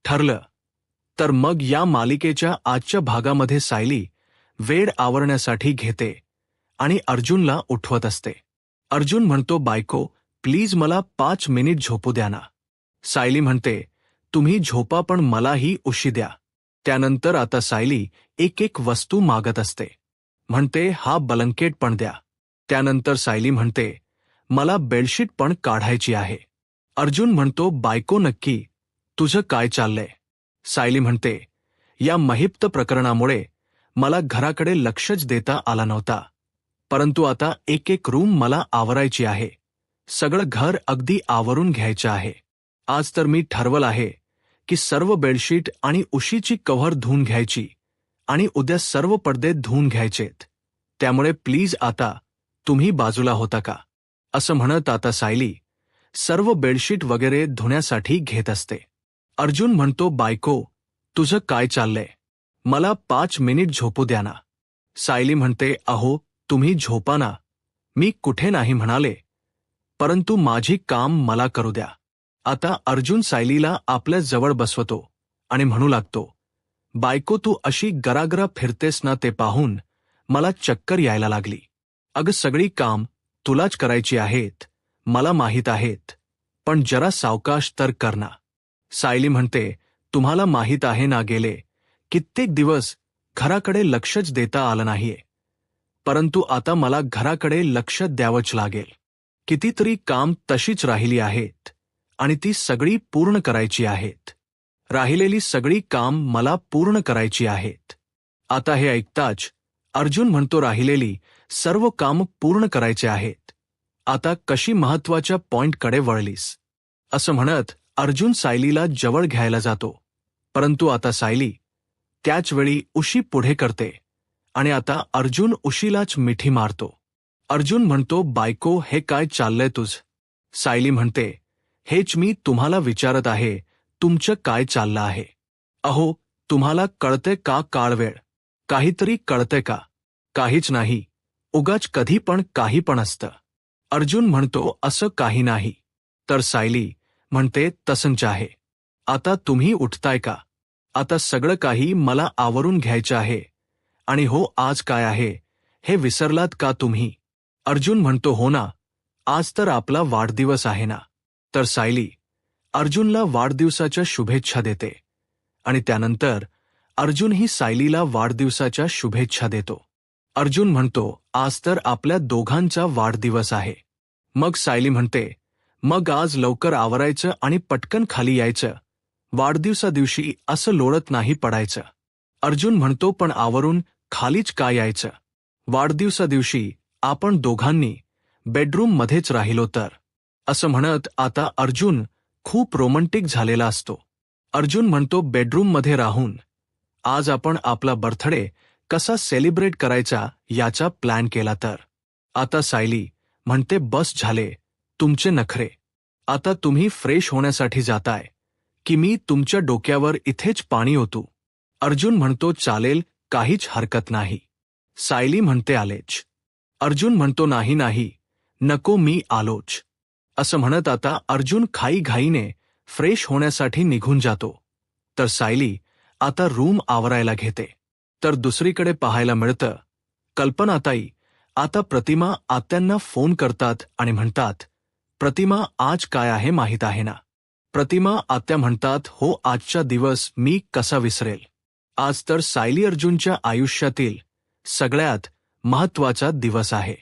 ठरलं. तर मग या मालिकेच्या आजच्या भागामध्ये सायली वेड आवरण्यासाठी घेते आणि अर्जुनला उठवत असते. अर्जुन म्हणतो, बायको प्लीज मला 5 मिनिट झोपू द्या ना. सायली म्हणते, तुम्ही झोपा पण मलाही उशी द्या. त्यानंतर आता सायली एक एक वस्तू मागत असते. म्हणते, हा ब्लँकेट पण द्या. त्यानंतर सायली म्हणते, मला बेडशीट पण काढायची आहे. अर्जुन म्हणतो, बायको नक्की तुझं काय चाललंय? सायली म्हणते, या महिप्त प्रकरणामुळे मला घराकडे लक्षच देता आला नव्हता. परंतु आता एक एक रूम मला आवरायची आहे. सगळं घर अगदी आवरून घ्यायचं आहे. आज तर मी ठरवलं आहे की सर्व बेडशीट आणि उशीची कव्हर धुवून घ्यायची आणि उद्या सर्व पडदे धुवून घ्यायचेत. त्यामुळे प्लीज आता तुम्ही बाजूला होता का? असं म्हणत आता सायली सर्व बेडशीट वगैरे धुण्यासाठी घेत असते. अर्जुन म्हणतो, बायको तुझं काय चाललंय? मला 5 मिनिट झोपू द्या ना. सायली म्हणते, अहो तुम्ही झोपा ना. मी कुठे नाही म्हणाले, परंतु माझी काम मला करू द्या. आता अर्जुन सायलीला आपल्या जवळ बसवतो आणि म्हणू लागतो, बायको तू अशी गरागरा फिरतेस ना ते पाहून मला चक्कर यायला लागली. अगं सगळी काम तुलाच करायची आहेत, मला माहीत आहेत, पण जरा सावकाश तर कर ना. सायली म्हणते, तुम्हाला माहीत आहे ना गेले कित्येक दिवस घराकडे लक्षच देता आलं नाहीये. परंतु आता मला घराकडे लक्ष द्यावंच लागेल. कितीतरी काम तशीच राहिली आहेत आणि ती सगळी पूर्ण करायची आहेत. राहिलेली सगळी काम मला पूर्ण करायची आहेत. आता हे ऐकताच अर्जुन म्हणतो, राहिलेली सर्व काम पूर्ण करायचे आहेत. आता कशी महत्वाच्या पॉइंटकडे वळलीस. असं म्हणत अर्जुन सायलीला जवळ घ्यायला जातो. परंतु आता सायली त्याच वेळी उशी पुढे करते आणि आता अर्जुन उशीलाच मिठी मारतो. अर्जुन म्हणतो, बायको हे काय चाललंय तुझ? सायली म्हणते, हेच मी तुम्हाला विचारत आहे, तुमचं काय चाललं आहे? अहो तुम्हाला कळतंय का काळवेळ? काहीतरी कळतंय का? काहीच नाही, उगाच कधी पण काही पण असतं. अर्जुन म्हणतो, असं काही नाही. तर सायली म्हणते, तसंच आहे. आता तुम्ही उठताय का? आता सगळं काही मला आवरून घ्यायचं आहे. आणि हो आज काय आहे हे विसरलात का तुम्ही? अर्जुन म्हणतो, हो ना, आज तर आपला वाढदिवस आहे ना. तर सायली अर्जुनला वाढदिवसाच्या शुभेच्छा देते आणि त्यानंतर अर्जुनही सायलीला वाढदिवसाच्या शुभेच्छा देतो. अर्जुन म्हणतो, आज तर आपल्या दोघांचा वाढदिवस आहे. मग सायली म्हणते, मग आज लवकर आवरायचं आणि पटकन खाली यायचं. वाढदिवसा दिवशी असं लोळत नाही पडायचं. अर्जुन म्हणतो, पण आवरून खालीच का यायचं? वाढदिवसा दिवशी आपण दोघांनी बेडरूम मध्येच राहिलो तर. असं म्हणत आता अर्जुन खूप रोमॅन्टिक झालेला असतो. अर्जुन म्हणतो, बेडरूम मध्ये राहून आज आपण आपला बर्थडे कसा सेलिब्रेट करायचा याचा प्लॅन केला तर. आता सायली म्हणते, बस झाले तुमचे नखरे. आता तुम्ही फ्रेश होण्यासाठी जाताय की मी तुमच्या डोक्यावर इथेच पाणी ओतू? अर्जुन म्हणतो, चालेल, काहीच हरकत नाही. सायली म्हणते, आलेच. अर्जुन म्हणतो, नाही नाही, नको, मी आलोच. असं म्हणत आता अर्जुन घाईघाईने फ्रेश होण्यासाठी निघून जातो. तर सायली आता रूम आवरायला घेते. तर दुसरीकडे पाहायला मिळतं, कल्पनाताई आता प्रतिमा आत्यांना फोन करतात आणि म्हणतात, प्रतिमा आज काय आहे माहीत आहे ना? प्रतिमा आत्या म्हणतात, हो आजचा दिवस मी कसा विसरेल. आज तर सायली अर्जुनच्या आयुष्यातील सगळ्यात महत्वाचा दिवस आहे.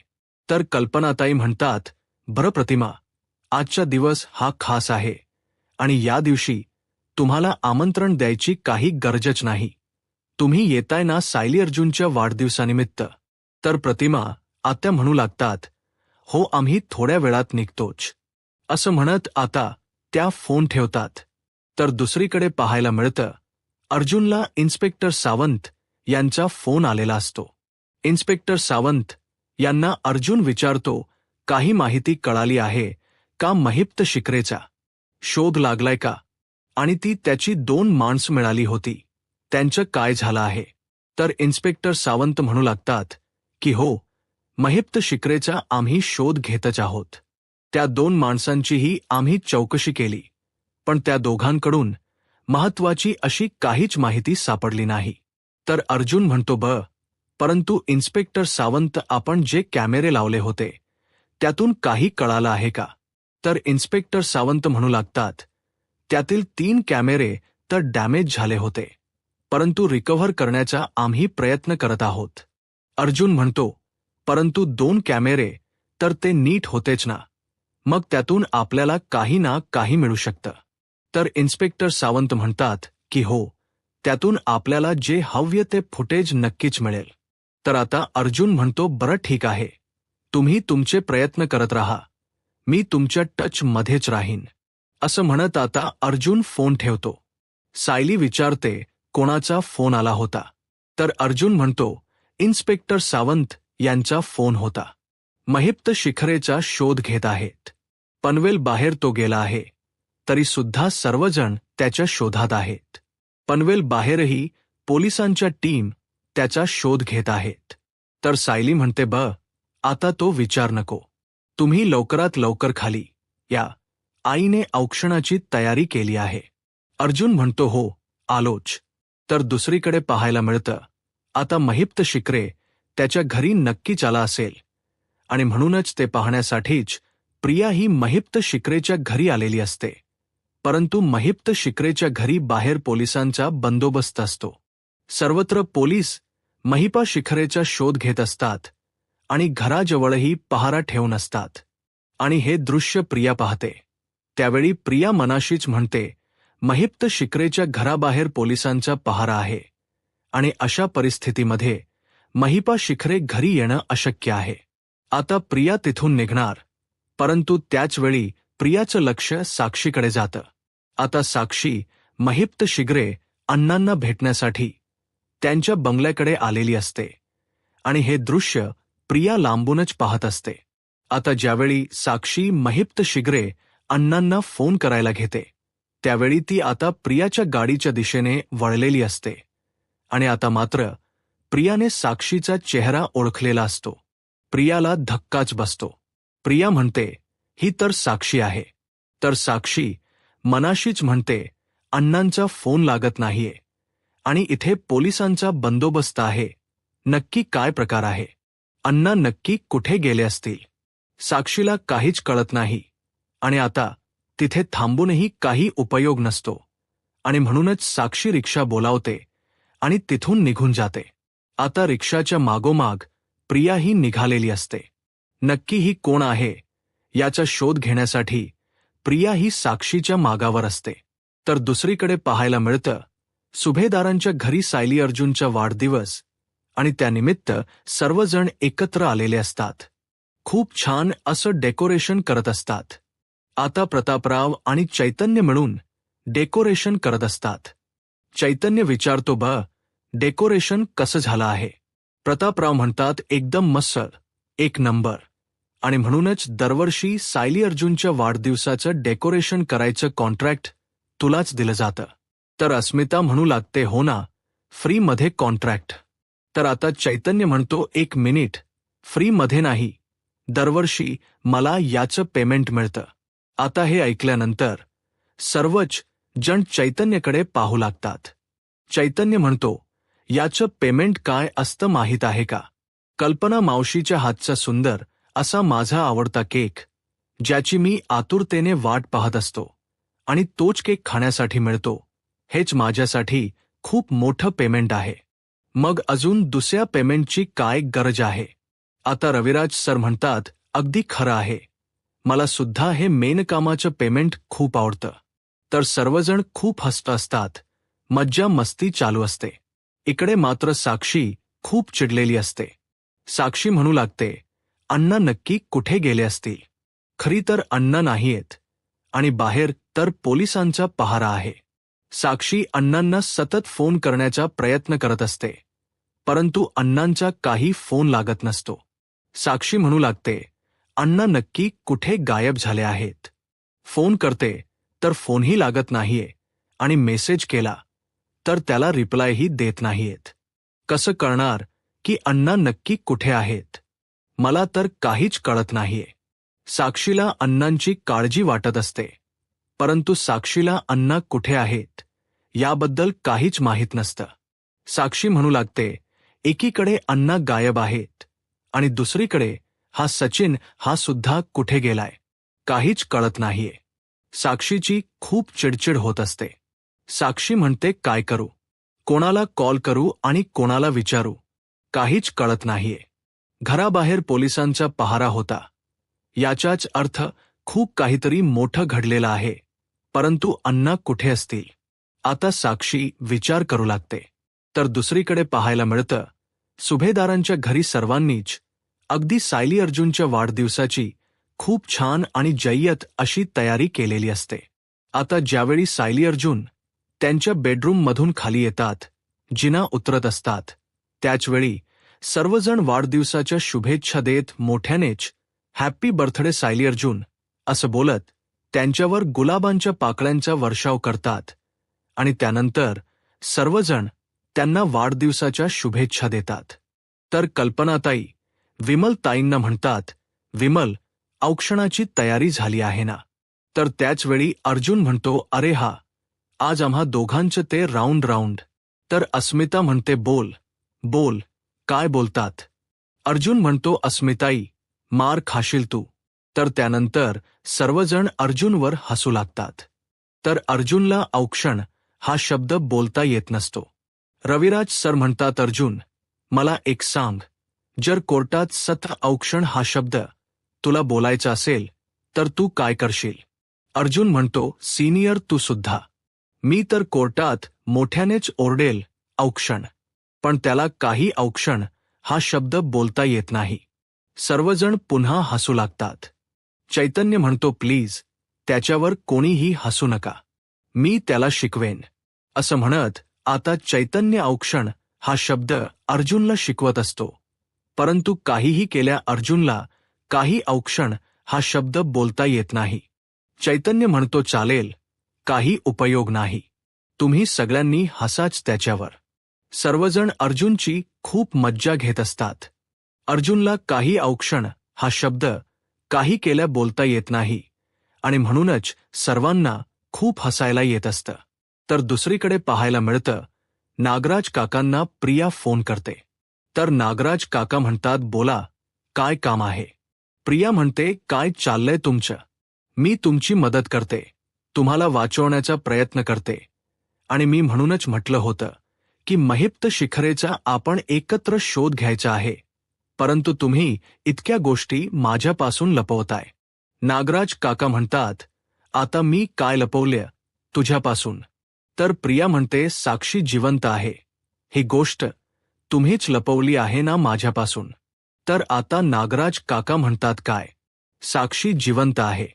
तर कल्पनाताई म्हणतात, बरं प्रतिमा, आजचा दिवस हा खास आहे आणि या दिवशी तुम्हाला आमंत्रण द्यायची काही गरजच नाही. तुम्ही येताय ना सायली अर्जुनच्या वाढदिवसानिमित्त? तर प्रतिमा आत्या म्हणू लागतात, हो आम्ही थोड्या वेळात निघतोच. असं म्हणत आता त्या फोन ठेवतात. तर दुसरीकडे पाहायला मिळतं, अर्जुनला इन्स्पेक्टर सावंत यांचा फोन आलेला असतो. इन्स्पेक्टर सावंत यांना अर्जुन विचारतो, काही माहिती कळाली आहे का? महिप्त शिकरेचा शोध लागलाय का? आणि ती त्याची 2 माणसं मिळाली होती, त्यांचं काय झालं आहे? तर इन्स्पेक्टर सावंत म्हणू लागतात की हो, महिप्त शिकरेचा आम्ही शोध घेतच आहोत. त्या 2 माणसांचीही आम्ही चौकशी केली, पण त्या दोघांकडून महत्वाची अशी काहीच माहिती सापडली नाही. तर अर्जुन म्हणतो परंतु इन्स्पेक्टर सावंत, आपण जे कॅमेरे लावले होते त्यातून काही कळालं आहे का? तर इन्स्पेक्टर सावंत म्हणू लागतात, त्यातील 3 कॅमेरे तर डॅमेज झाले होते, परंतु रिकव्हर करण्याचा आम्ही प्रयत्न करत आहोत. अर्जुन म्हणतो, परंतु 2 कॅमेरे तर ते नीट होतेच ना, मग त्यातून आपल्याला काही ना काही मिळू शकतं. तर इन्स्पेक्टर सावंत म्हणतात की हो, त्यातून आपल्याला जे हव्य ते फुटेज नक्कीच मिळेल. तर आता अर्जुन म्हणतो, बरं ठीक आहे, तुम्ही तुमचे प्रयत्न करत राहा, मी तुमच्या टच मध्येच राहीन. असं म्हणत आता अर्जुन फोन ठेवतो. सायली विचारते, कोणाचा फोन आला होता? तर अर्जुन म्हणतो, इन्स्पेक्टर सावंत यांचा फोन होता. महिप्त शिखरेचा शोध घेत आहेत. पनवेल बाहेर तो गेला आहे, तरी सुद्धा सर्वजण त्याच्या शोधात आहेत. पनवेल बाहेरही पोलिसांच्या टीम त्याचा शोध घेत आहेत. तर सायली म्हणते, आता तो विचार नको, तुम्ही लवकरात लवकर खाली या, आईने औक्षणाची तयारी केली आहे. अर्जुन म्हणतो, हो आलोच. तर दुसरीकडे पाहायला मिळतं, आता महिप्त शिखरे त्याच्या घरी नक्कीच आला असेल, आणि म्हणूनच ते पाहण्यासाठीच प्रिया ही महिप्त शिखरेच्या घरी आलेली असते. परंतु महिप्त शिखरेच्या घरी बाहेर पोलिसांचा बंदोबस्त असतो. सर्वत्र पोलीस महिपा शिखरेचा शोध घेत असतात आणि घराजवळही पहारा ठेवून असतात. आणि हे दृश्य प्रिया पाहते. त्यावेळी प्रिया मनाशीच म्हणते, महिप्त शिखरेच्या घराबाहेर पोलिसांचा पहारा आहे, आणि अशा परिस्थितीमध्ये महिपा शिखरे घरी येणं अशक्य आहे. आता प्रिया तिथून निघणार, परंतु त्याचवेळी प्रियाचं लक्ष साक्षीकडे जातं. आता साक्षी महिप्त शिखरे अण्णांना भेटण्यासाठी त्यांच्या बंगल्याकडे आलेली असते, आणि हे दृश्य प्रिया लांबूनच पाहत असते. आता ज्यावेळी साक्षी महिप्त शिखरे अण्णांना फोन करायला घेते, त्यावेळी ती आता प्रियाच्या गाडीच्या दिशेने वळलेली असते. आणि आता मात्र प्रियाने साक्षीचा चेहरा ओळखलेला असतो. प्रियाला धक्काच बसतो. प्रिया म्हणते, ही तर साक्षी आहे. तर साक्षी मनाशीच म्हणते, अण्णांचा फोन लागत नाहीये, आणि इथे पोलिसांचा बंदोबस्त आहे. नक्की काय प्रकार आहे? अण्णा नक्की कुठे गेले असतील? साक्षीला काहीच कळत नाही, आणि आता तिथे थांबूनही काही उपयोग नसतो, आणि म्हणूनच साक्षी रिक्षा बोलावते आणि तिथून निघून जाते. आता रिक्षाच्या मागोमाग प्रियाही निघालेली असते. नक्की ही कोण आहे याचा शोध घेण्यासाठी प्रिया ही साक्षीच्या मागावर असते. तर दुसरीकडे पाहायला मिळतं, सुभेदारांच्या घरी सायली अर्जुनचा वाढदिवस, आणि त्यानिमित्त सर्वजण एकत्र आलेले असतात. खूप छान असं डेकोरेशन करत असतात. आता प्रतापराव आणि चैतन्य मिळून डेकोरेशन करत असतात. चैतन्य विचारतो, डेकोरेशन कसं झालं आहे? प्रतापराव म्हणतात, एकदम मस्त, एक नंबर. आणि म्हणूनच दरवर्षी सायली अर्जुनच्या वाढदिवसाचं डेकोरेशन करायचं कॉन्ट्रॅक्ट तुलाच दिलं जातं. तर अस्मिता म्हणू लागते, हो ना, फ्रीमध्ये कॉन्ट्रॅक्ट. तर आता चैतन्य म्हणतो, एक मिनिट, फ्रीमध्ये नाही, दरवर्षी मला याचं पेमेंट मिळतं. आता हे ऐकल्यानंतर सर्वच जण चैतन्यकडे पाहू लागतात. चैतन्य म्हणतो, याचं पेमेंट काय असतं माहीत आहे का? कल्पना मावशीच्या हातचा सुंदर असा माझा आवडता केक, ज्याची मी आतुरतेने वाट पाहत असतो, आणि तोच केक खाण्यासाठी मिळतो, हेच माझ्यासाठी खूप मोठं पेमेंट आहे. मग अजून दुसऱ्या पेमेंटची काय गरज आहे? आता रविराज सर म्हणतात, अगदी खरं आहे, मला सुद्धा हे मेनकामाचं पेमेंट खूप आवडतं. तर सर्वजण खूप हसत असतात, मज्जा मस्ती चालू असते. इकडे मात्र साक्षी खूप चिडलेली असते. साक्षी म्हणू लागते, अण्णा नक्की कुठे गेले असतील? खरी तर अण्णा नाहीयेत, आणि बाहेर तर पोलिसांचा पहारा आहे. साक्षी अण्णांना सतत फोन करण्याचा प्रयत्न करत असते, परंतु अण्णांचा काही फोन लागत नसतो. साक्षी म्हणू लागते, अण्णा नक्की कुठे गायब झाले आहेत? फोन करते तर फोनही लागत नाहीये, आणि मेसेज केला तर त्याला रिप्लायही देत नाहीयेत. कसं कळणार की अण्णा नक्की कुठे आहेत? मला तर काहीच कळत नाहीये. साक्षीला अण्णांची काळजी वाटत असते, परंतु साक्षीला अण्णा कुठे आहेत याबद्दल काहीच माहीत नसतं. साक्षी म्हणू लागते, एकीकडे अण्णा गायब आहेत आणि दुसरीकडे हा सचिन हा सुद्धा कुठे गेलाय, काहीच कळत नाहीये. साक्षीची खूप चिडचिड होत असते. साक्षी म्हणते, काय करू, कोणाला कॉल करू आणि कोणाला विचारू, काहीच कळत नाहीये. घराबाहेर पोलिसांचा पहारा होता. याचाच अर्थ खूप काहीतरी मोठं घडलेलं आहे. परंतु अण्णा कुठे असतील? आता साक्षी विचार करू लागते. तर दुसरीकडे पाहायला मिळतं, सुभेदारांच्या घरी सर्वांनीच अगदी सायली अर्जुनच्या वाढदिवसाची खूप छान आणि जय्यत अशी तयारी केलेली असते. आता ज्यावेळी सायली अर्जुन त्यांच्या बेडरूममधून खाली येतात, जिना उतरत असतात, त्याचवेळी सर्वजण वाढदिवसाच्या शुभेच्छा देत मोठ्यानेच हॅपी बर्थडे सायली अर्जुन असं बोलत त्यांच्यावर गुलाबांच्या पाकळ्यांचा वर्षाव करतात आणि त्यानंतर सर्वजण त्यांना वाढदिवसाच्या शुभेच्छा देतात. तर कल्पनाताई विमल ताईंना म्हणतात, विमल, औक्षणाची तयारी झाली आहे ना? तर त्याचवेळी अर्जुन म्हणतो, अरे हा, आज आम्हा दोघांचं ते राऊंड. तर अस्मिता म्हणते, बोल बोल, काय बोलतात? अर्जुन म्हणतो, अस्मिताई, मार खाशील तू. तर त्यानंतर सर्वजण अर्जुनवर हसू लागतात. तर अर्जुनला औक्षण हा शब्द बोलता येत नसतो. रविराज सर म्हणतात, अर्जुन, मला एक सांग, जर कोर्टात सत्र औक्षण हा शब्द तुला बोलायचा असेल तर तू काय करशील? अर्जुन म्हणतो, सिनियर तू सुद्धा. मी तर कोर्टात मोठ्यानेच ओरडेल औक्षण, पण त्याला काही औक्षण हा शब्द बोलता येत नाही. सर्वजण पुन्हा हसू लागतात. चैतन्य म्हणतो, प्लीज, त्याच्यावर कोणीही हसू नका, मी त्याला शिकवेन. असं म्हणत आता चैतन्य औक्षण हा शब्द अर्जुनला शिकवत असतो. परंतु काहीही केल्या अर्जुनला काही औक्षण हा शब्द बोलता येत नाही. चैतन्य म्हणतो, चालेल, काही उपयोग नाही, तुम्ही सगळ्यांनी हसाच त्याच्यावर. सर्वजण अर्जुनची खूप मज्जा घेत असतात. अर्जुनला काही औक्षण हा शब्द काही केल्या बोलता येत नाही आणि म्हणूनच सर्वांना खूप हसायला येत असतं. तर दुसरीकडे पाहायला मिळतं, नागराज काकांना प्रिया फोन करते. तर नागराज काका म्हणतात, बोला, काय काम आहे? प्रिया म्हणते, काय चाललंय तुमचं? मी तुमची मदत करते, तुम्हाला वाचवण्याचा प्रयत्न करते आणि मी म्हणूनच म्हटलं होतं की महिप्त शिखरेचा आपण एकत्र शोध घ्यायचा आहे, परंतु तुम्ही इतक्या गोष्टी माझ्यापासून लपवताय. नागराज काका म्हणतात, आता मी काय लपवलं तुझ्यापासून? तर प्रिया म्हणते, साक्षी जिवंत आहे, ही गोष्ट तुम्हीच लपवली आहे ना माझ्यापासून? तर आता नागराज काका म्हणतात, काय साक्षी जिवंत आहे?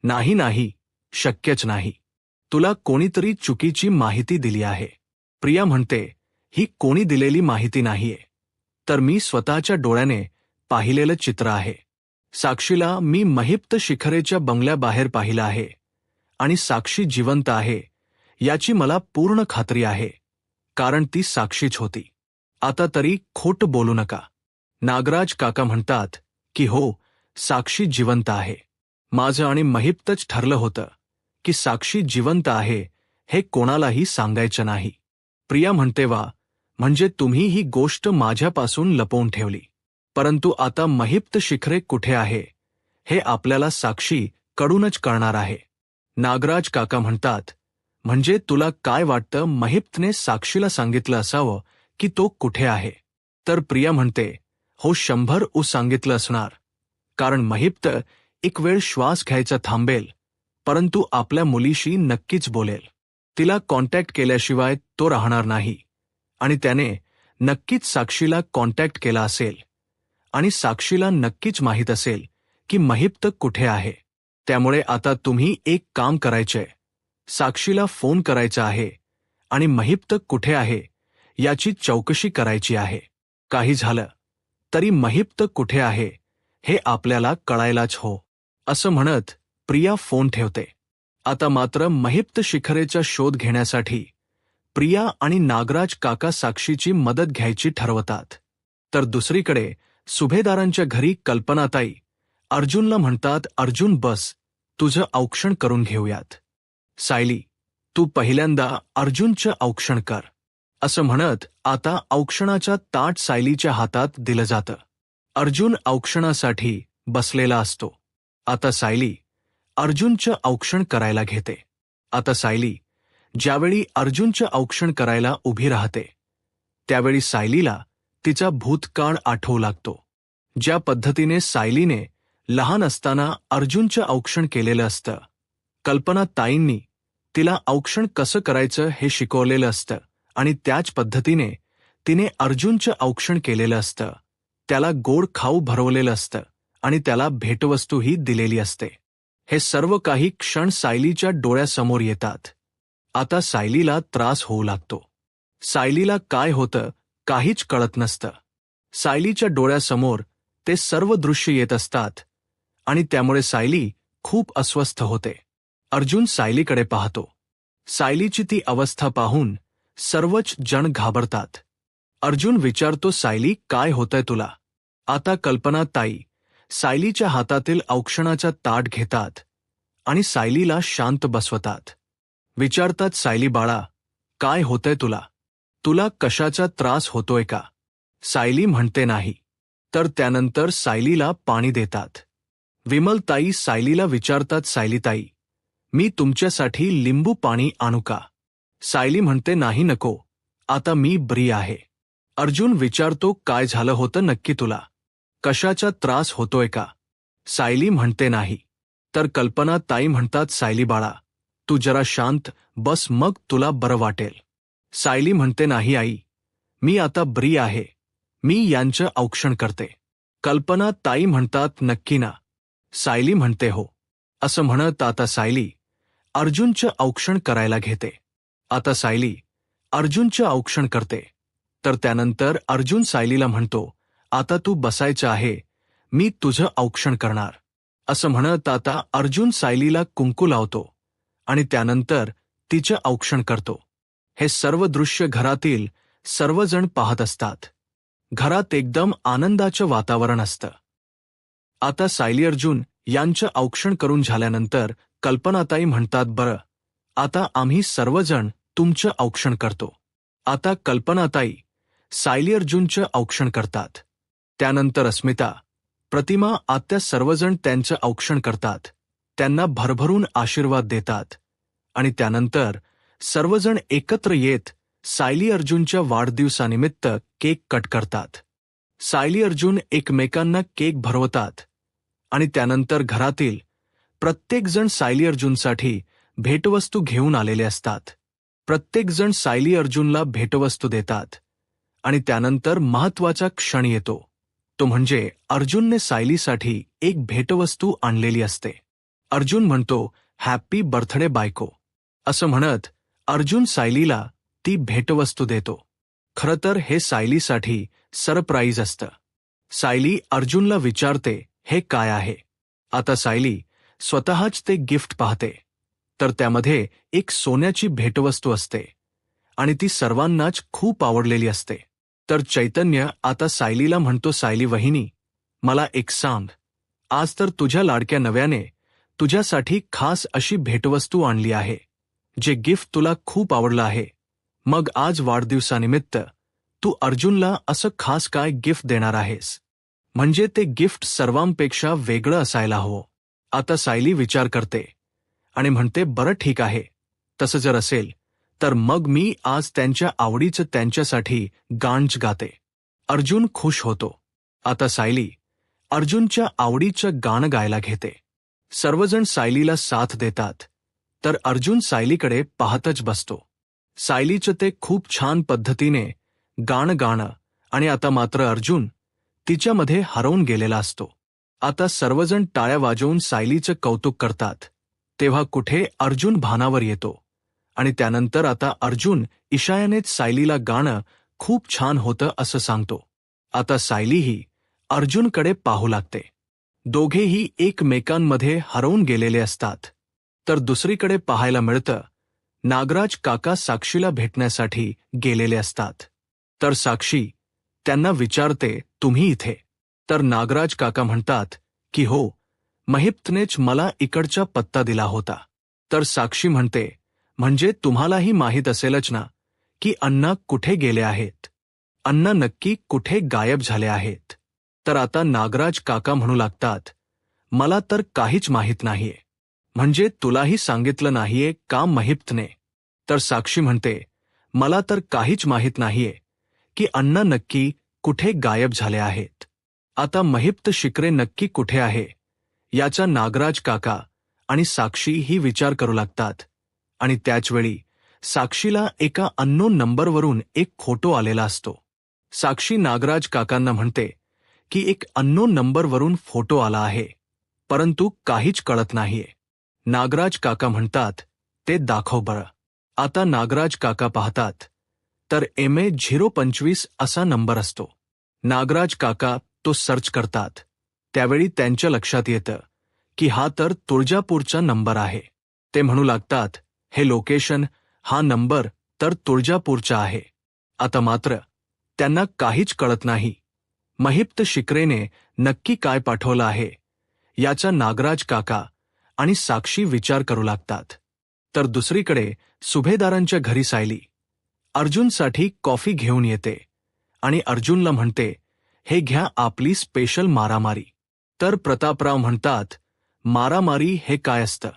नाही नाही, शक्यच नाही, तुला कोणीतरी चुकीची माहिती दिली आहे. प्रिया म्हणते, ही कोणी दिलेली माहिती नाहीये, तर मी स्वतःच्या डोळ्याने पाहिलेलं चित्र आहे. साक्षीला मी महिप्त शिखरेच्या बंगल्याबाहेर पाहिलं आहे आणि साक्षी जिवंत आहे याची मला पूर्ण खात्री आहे, कारण ती साक्षीच होती. आता तरी खोटं बोलू नका. नागराज काका म्हणतात की हो, साक्षी जिवंत आहे. माझं आणि महिप्तच ठरलं होतं की साक्षी जिवंत आहे हे कोणालाही सांगायचं नाही. प्रिया म्हणते, वा, म्हणजे तुम्ही ही गोष्ट माझ्यापासून लपवून ठेवली. परंतु आता महिप्त शिखरे कुठे आहे हे आपल्याला साक्षी कडूनच कळणार आहे. नागराज काका म्हणतात, म्हणजे तुला काय वाटतं, महिप्तने साक्षीला सांगितलं असावं की तो कुठे आहे? तर प्रिया म्हणते, हो, 100% सांगितलं असणार, कारण महिप्त एक वेळ श्वास घ्यायचा थांबेल, परंतु आपल्या मुलीशी नक्कीच बोलेल. तिला कॉन्टॅक्ट केल्याशिवाय तो राहणार नाही आणि त्याने नक्कीच साक्षीला कॉन्टॅक्ट केला असेल आणि साक्षीला नक्कीच माहीत असेल की महिप्त कुठे आहे. त्यामुळे आता तुम्ही एक काम करायचंय, साक्षीला फोन करायचा आहे आणि महिप्त कुठे आहे याची चौकशी करायची आहे. काही झालं तरी महिप्त कुठे आहे हे आपल्याला कळायलाच हो. असं म्हणत प्रिया फोन ठेवते. आता मात्र महिप्त शिखरेचा शोध घेण्यासाठी प्रिया आणि नागराज काका साक्षीची मदत घ्यायची ठरवतात. तर दुसरीकडे सुभेदारांच्या घरी कल्पनाताई अर्जुनला म्हणतात, अर्जुन, बस, तुझं औक्षण करून घेऊयात. सायली, तू पहिल्यांदा अर्जुनचं औक्षण कर, असं म्हणत आता औक्षणाच्या ताट सायलीच्या हातात दिलं जातं. अर्जुन औक्षणासाठी बसलेला असतो. आता सायली अर्जुनचं औक्षण करायला घेते. आता सायली ज्यावेळी अर्जुनचं औक्षण करायला उभी राहते त्यावेळी सायलीला तिचा भूतकाळ आठवू लागतो. ज्या पद्धतीने सायलीने लहान असताना अर्जुनचं औक्षण केलेलं असतं, कल्पना ताईंनी तिला औक्षण कसं करायचं हे शिकवलेलं असतं आणि त्याच पद्धतीने तिने अर्जुनचं औक्षण केलेलं असतं. त्याला गोड खाऊ भरवलेलं असतं आणि त्याला भेटवस्तूही दिलेली असते. हे सर्व काही क्षण सायलीच्या डोळ्यासमोर येतात. आता सायलीला त्रास होऊ लागतो. सायलीला काय होतं काहीच कळत नसतं. सायलीच्या डोळ्यासमोर ते सर्व दृश्य येत असतात आणि त्यामुळे सायली खूप अस्वस्थ होते. अर्जुन सायलीकडे पाहतो. सायलीची ती अवस्था पाहून सर्वच जण घाबरतात. अर्जुन विचारतो, सायली काय होतंय तुला? आता कल्पना ताई सायलीच्या हातातील औक्षणाचा ताट घेतात आणि सायलीला शांत बसवतात. विचारतात, सायली बाळा, काय होतंय तुला? तुला कशाचा त्रास होतोय का? सायली म्हणते नाही. तर त्यानंतर सायलीला पाणी देतात. विमलताई सायलीला विचारतात, सायलीताई, मी तुमच्यासाठी लिंबू पाणी आणू का? सायली म्हणते, नाही नको, आता मी बरी आहे. अर्जुन विचारतो, काय झालं होतं नक्की तुला? कशाचा त्रास होतोय का? सायली म्हणते नाही. तर कल्पना ताई म्हणतात, सायली बाळा, तू जरा शांत बस, मग तुला बरं वाटेल. सायली म्हणते, नाही आई, मी आता बरी आहे, मी यांचं औक्षण करते. कल्पना ताई म्हणतात, नक्की ना? सायली म्हणते, हो. असं म्हणत आता सायली अर्जुनचं औक्षण करायला घेते. आता सायली अर्जुनचं औक्षण करते. तर त्यानंतर अर्जुन सायलीला म्हणतो, आता तू बसायचं आहे, मी तुझं औक्षण करणार. असं म्हणत आता अर्जुन सायलीला कुंकू लावतो आणि त्यानंतर तिचं औक्षण करतो. हे सर्व दृश्य घरातील सर्वजण पाहत असतात. घरात एकदम आनंदाचं वातावरण असतं. आता सायली अर्जुन यांचं औक्षण करून झाल्यानंतर कल्पनाताई म्हणतात, बरं, आता आम्ही सर्वजण तुमचं औक्षण करतो. आता कल्पनाताई सायली अर्जुनचं औक्षण करतात. त्यानंतर अस्मिता, प्रतिमा, आत्या सर्वजण त्यांचं औक्षण करतात. त्यांना भरभरून आशीर्वाद देतात आणि त्यानंतर सर्वजण एकत्र येत सायली अर्जुनच्या वाढदिवसानिमित्त केक कट करतात. सायली अर्जुन एकमेकांना केक भरवतात आणि त्यानंतर घरातील प्रत्येकजण सायली अर्जुनसाठी भेटवस्तू घेऊन आलेले असतात. प्रत्येकजण सायली अर्जुनला भेटवस्तू देतात आणि त्यानंतर महत्त्वाचा क्षण येतो. तो म्हणजे अर्जुनने सायलीसाठी एक भेटवस्तू आणलेली असते. अर्जुन म्हणतो, हॅपी बर्थडे बायको. असं म्हणत अर्जुन सायलीला ती भेटवस्तू देतो. खरं तर हे सायलीसाठी सरप्राईज असतं. सायली अर्जुनला विचारते, हे काय आहे? आता सायली स्वतःच ते गिफ्ट पाहते. तर त्यामध्ये एक सोन्याची भेटवस्तू असते आणि ती सर्वांनाच खूप आवडलेली असते. तर चैतन्य आता सायलीला म्हणतो, सायली वहिनी, मला एक सांग, आज तर तुझ्या लाडक्या नव्याने तुझ्यासाठी खास अशी भेटवस्तू आणली आहे, जे गिफ्ट तुला खूप आवडलं आहे. मग आज वाढदिवसानिमित्त तू अर्जुनला असं खास काय गिफ्ट देणार आहेस? म्हणजे ते गिफ्ट सर्वांपेक्षा वेगळं असायला हवं. आता सायली विचार करते आणि म्हणते, बरं ठीक आहे, तसं जर असेल तर मग मी आज त्यांच्या आवडीचं त्यांच्यासाठी गाणं गाते. अर्जुन खुश होतो. आता सायली अर्जुनच्या आवडीचं गाणं गायला घेते. सर्वजण सायलीला साथ देतात. तर अर्जुन सायलीकडे पाहतच बसतो. सायलीचं ते खूप छान पद्धतीने गाणं आणि आता मात्र अर्जुन तिच्यामध्ये हरवून गेलेला असतो. आता सर्वजण टाळ्या वाजवून सायलीचं कौतुक करतात. तेव्हा कुठे अर्जुन भानावर येतो आणि त्यानंतर आता अर्जुन इशाऱ्यानेच सायलीला गाणं खूप छान होतं असं सांगतो. आता सायलीही अर्जुनकडे पाहू लागते. दोघेही एकमेकांमध्ये हरवून गेलेले असतात. तर दुसरीकडे पाहायला मिळतं, नागराज काका साक्षीला भेटण्यासाठी गेलेले असतात. तर साक्षी त्यांना विचारते, तुम्ही इथे? तर नागराज काका म्हणतात की हो, महिप्तनेच मला इकडचा पत्ता दिला होता. तर साक्षी म्हणते, म्हणजे तुम्हालाही माहीत असेलच ना की अण्णा कुठे गेले आहेत. अण्णा नक्की कुठे गायब झाले आहेत. तर आता नागराज काका म्हणू लागतात, मला तर काहीच माहीत नाहीये. म्हणजे तुलाही सांगितलं नाहीये का महिप्तने? तर साक्षी म्हणते, मला तर काहीच माहीत नाहीये की अण्णा नक्की कुठे गायब झाले आहेत. आता महिप्त शिकरे नक्की कुठे आहे याचा नागराज काका आणि साक्षी ही विचार करू लागतात. आणि त्याचवेळी साक्षीला एका अननोन नंबरवरून एक फोटो आलेला असतो. साक्षी नागराज काकांना म्हणते की एक अननोन नंबरवरून फोटो आला आहे, परंतु काहीच कळत नाहीये. नागराज काका म्हणतात, ते दाखव बरं. आता नागराज काका पाहतात तर MA025 असा नंबर असतो. नागराज काका तो सर्च करतात. त्यावेळी त्यांच्या लक्षात येतं की हा तर तुळजापूरचा नंबर आहे. ते म्हणू लागतात, हे लोकेशन, हा नंबर तर तुळजापूरचा आहे. आता मात्र त्यांना काहीच कळत नाही. महिप्त शिकरेने नक्की काय पाठवलं आहे याचा नागराज काका आणि साक्षी विचार करू लागतात. तर दुसरीकडे सुभेदारांच्या घरी सायली अर्जुनसाठी कॉफी घेऊन येते आणि अर्जुनला म्हणते, हे घ्या आपली स्पेशल मारामारी. तर प्रतापराव म्हणतात, मारामारी हे काय असतं?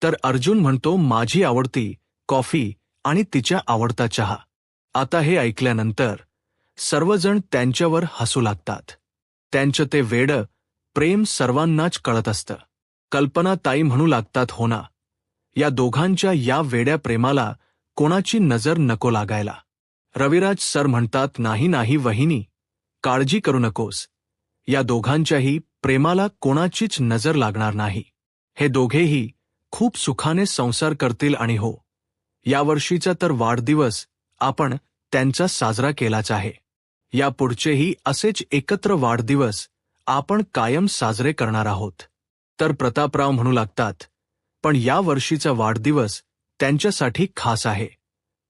तर अर्जुन म्हणतो, माझी आवडती कॉफी आणि तिच्या आवडता चहा. आता हे ऐकल्यानंतर सर्वजण त्यांच्यावर हसू लागतात. त्यांचं ते वेडं प्रेम सर्वांनाच कळत असतं. कल्पना ताई म्हणू लागतात, हो ना, या दोघांच्या या वेड्या प्रेमाला कोणाची नजर नको लागायला. रविराज सर म्हणतात, नाही नाही वहिनी, काळजी करू नकोस, या दोघांच्याही प्रेमाला कोणाचीच नजर लागणार नाही. हे दोघेही खूप सुखाने संसार करतील आणि हो, यावर्षीचा तर वाढदिवस आपण त्यांचा साजरा केलाच आहे. यापुढचेही असेच एकत्र वाढदिवस आपण कायम साजरे करणार आहोत. तर प्रतापराव म्हणू लागतात, पण या वर्षीचा वाढदिवस त्यांच्यासाठी खास आहे,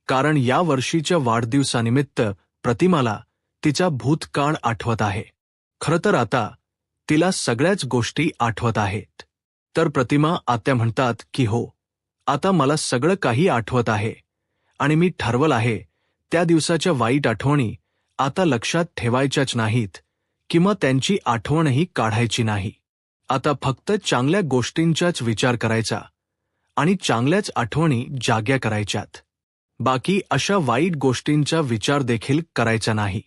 कारण या वर्षीच्या वाढदिवसानिमित्त प्रतिमाला तिचा भूतकाळ आठवत आहे. खरं तर आता तिला सगळ्याच गोष्टी आठवत आहेत. तर प्रतिमा आत्या म्हणतात की हो, आता मला सगळं काही आठवत आहे आणि मी ठरवलं आहे त्या दिवसाच्या वाईट आठवणी आता लक्षात ठेवायच्याच नाहीत किंवा त्यांची आठवणही काढायची नाही. आता फक्त चांगल्या गोष्टींचाच विचार करायचा आणि चांगल्याच आठवणी जाग्या करायच्यात. बाकी अशा वाईट गोष्टींचा विचार देखील करायचा नाही.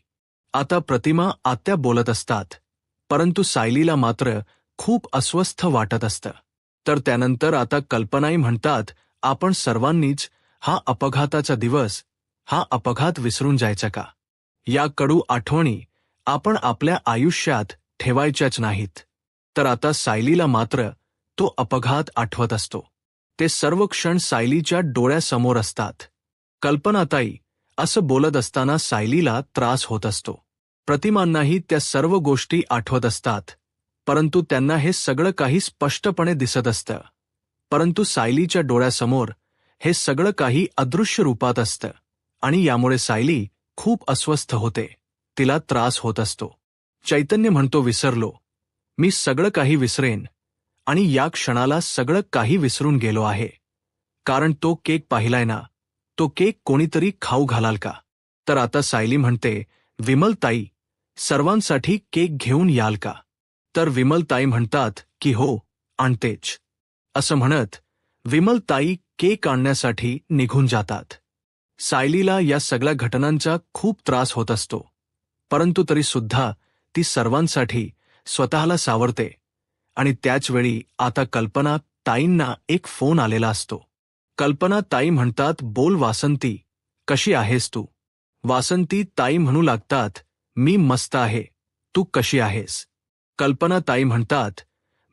आता प्रतिमा आत्या बोलत असतात, परंतु सायलीला मात्र खूप अस्वस्थ वाटत असतं. तर त्यानंतर आता कल्पनाई म्हणतात, आपण सर्वांनीच हा अपघाताचा दिवस, हा अपघात विसरून जायचा का? या कडू आठवणी आपण आपल्या आयुष्यात ठेवायच्याच नाहीत. तर आता सायलीला मात्र तो अपघात आठवत असतो. ते सर्व क्षण सायलीच्या डोळ्यासमोर असतात. कल्पनाताई असं बोलत असताना सायलीला त्रास होत असतो. प्रतिमांनाही त्या सर्व गोष्टी आठवत असतात, परंतु त्यांना हे सगळं काही स्पष्टपणे दिसत असतं. परंतु सायलीच्या डोळ्यासमोर हे सगळं काही अदृश्य रूपात असतं आणि यामुळे सायली खूप अस्वस्थ होते. तिला त्रास होत असतो. चैतन्य म्हणतो, विसरलो, मी सगळं काही विसरेन आणि या क्षणाला सगळं काही विसरून गेलो आहे. कारण तो केक पाहिलाय ना, तो केक कोणीतरी खाऊ घालाल का? तर आता सायली म्हणते, विमलताई, सर्वांसाठी केक घेऊन याल का? तर विमलताई म्हणतात की हो, आणतेच. असं म्हणत विमलताई केक आणण्यासाठी निघून जातात. सायलीला या सगळ्या घटनांचा खूप त्रास होत असतो, परंतु तरी सुद्धा ती सर्वांसाठी स्वतःला सावरते. आणि त्याचवेळी आता कल्पना ताईंना एक फोन आलेला असतो. कल्पना ताई म्हणतात, बोल वासंती, कशी आहेस तू? वासंती ताई म्हणू लागतात, मी मस्त आहे, तू कशी आहेस? कल्पना ताई म्हणतात,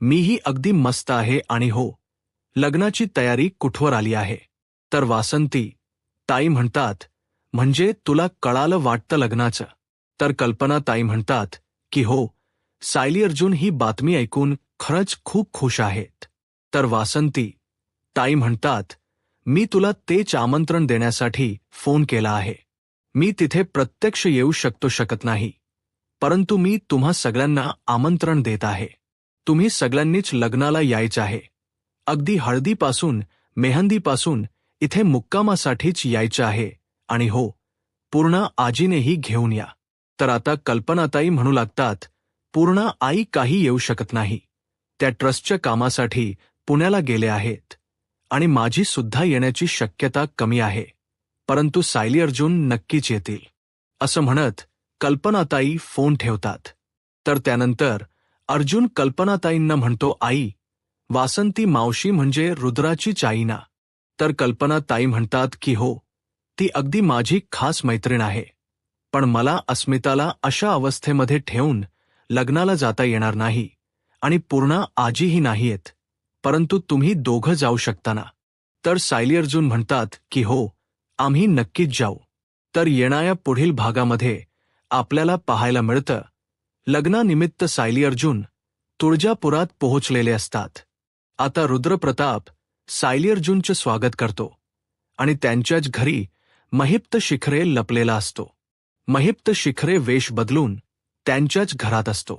मीही अगदी मस्त आहे आणि हो, लग्नाची तयारी कुठवर आली आहे? तर वासंती ताई म्हणतात, म्हणजे तुला कळालं वाटतं लग्नाचं? तर कल्पना ताई म्हणतात की हो, सायली अर्जुन ही बातमी ऐकून खरंच खूप खुश आहेत. तर वासंती ताई म्हणतात, मी तुला तेच आमंत्रण देण्यासाठी फोन केला आहे. मी तिथे प्रत्यक्ष येऊ शकत नाही, परंतु मी तुम्हा सगळ्यांना आमंत्रण देत आहे. तुम्ही सगळ्यांनीच लग्नाला यायचं आहे. अगदी हळदीपासून मेहंदीपासून इथे मुक्कामासाठीच यायचं आहे आणि हो, पूर्णा आजीनेही घेऊन या. तर आता कल्पनाताई म्हणू लागतात, पूर्णा आई काही येऊ शकत नाही. त्या ट्रस्टच्या कामासाठी पुण्याला गेले आहेत आणि माझी सुद्धा येण्याची शक्यता कमी आहे. परंतु सायली अर्जुन नक्कीच येतील. असं म्हणत कल्पनाताई फोन ठेवतात. तर त्यानंतर अर्जुन कल्पनाताईंना म्हणतो, आई, वासंती मावशी म्हणजे रुद्राचीच आई ना? तर कल्पनाताई म्हणतात की हो, ती अगदी माझी खास मैत्रीण आहे. पण मला अस्मिताला अशा अवस्थेमध्ये ठेवून लग्नाला जाता येणार नाही आणि पूर्णा आजीही नाहीयेत. परंतु तुम्ही दोघं जाऊ शकता ना? तर सायली अर्जुन म्हणतात की हो, आम्ही नक्कीच जाऊ. तर येणाऱ्या पुढील भागामध्ये आपल्याला पाहायला मिळतं, लग्नानिमित्त सायली अर्जुन तुळजापुरात पोहोचलेले असतात. आता रुद्रप्रताप सायली अर्जुनचे स्वागत करतो आणि त्यांच्याच घरी महिप्त शिखरे लपलेला असतो. महिप्त शिखरे वेश बदलून त्यांच्याच घरात असतो.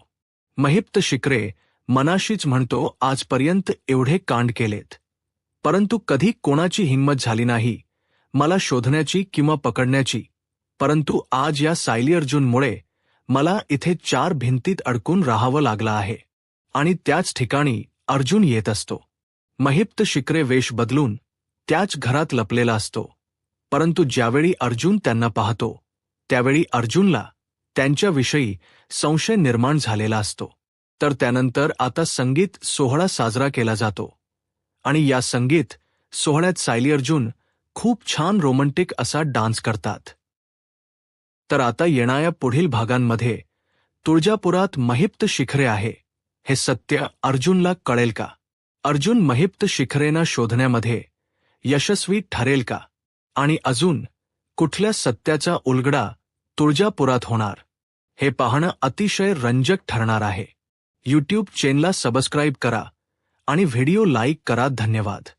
महिप्त शिखरे मनाशीच म्हणतो, आजपर्यंत एवढे कांड केलेत, परंतु कधी कोणाची हिंमत झाली नाही मला शोधण्याची किंवा पकडण्याची. परंतु आज या सायली अर्जुनमुळे मला इथे 4 भिंतीत अडकून राहावं लागलं आहे. आणि त्याच ठिकाणी अर्जुन येत असतो. महिप्त शिखरे वेश बदलून त्याच घरात लपलेला असतो. परंतु ज्यावेळी अर्जुन त्यांना पाहतो त्यावेळी अर्जुनला त्यांच्याविषयी संशय निर्माण झालेला असतो. तर त्यानंतर आता संगीत सोहळा साजरा केला जातो आणि या संगीत सोहळ्यात सायली अर्जुन खूप छान रोमँटिक असा डान्स करतात. तर आता येणाऱ्या पुढील भागांमध्ये तुळजापुरात महिप्त शिखरे आहे हे सत्य अर्जुनला कळेल का? अर्जुन महिप्त शिखरेना शोधण्यामध्ये यशस्वी ठरेल का? आणि अजून कुठल्या सत्याचा उलगडा तुळजापुरात होणार हे पाहणं अतिशय रंजक ठरणार आहे. यूट्यूब चॅनलला सबस्क्राईब करा आणि व्हिडिओ लाईक करा. धन्यवाद.